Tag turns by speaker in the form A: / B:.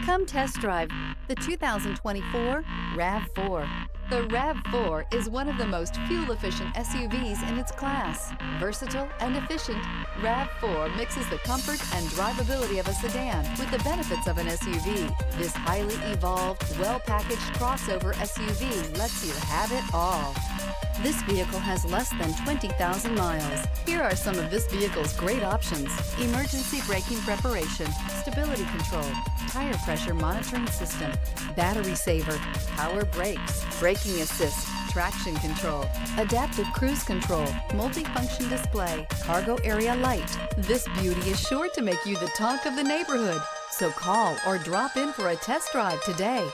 A: Come test drive the 2024 RAV4. The RAV4 is one of the most fuel-efficient SUVs in its class. Versatile and efficient, RAV4 mixes the comfort and drivability of a sedan with the benefits of an SUV. This highly evolved, well-packaged crossover SUV lets you have it all. This vehicle has less than 20,000 miles. Here are some of this vehicle's great options: emergency braking preparation, stability control, tire pressure monitoring system, battery saver, power brakes, braking assist, traction control, adaptive cruise control, multifunction display, cargo area light. This beauty is sure to make you the talk of the neighborhood. So call or drop in for a test drive today.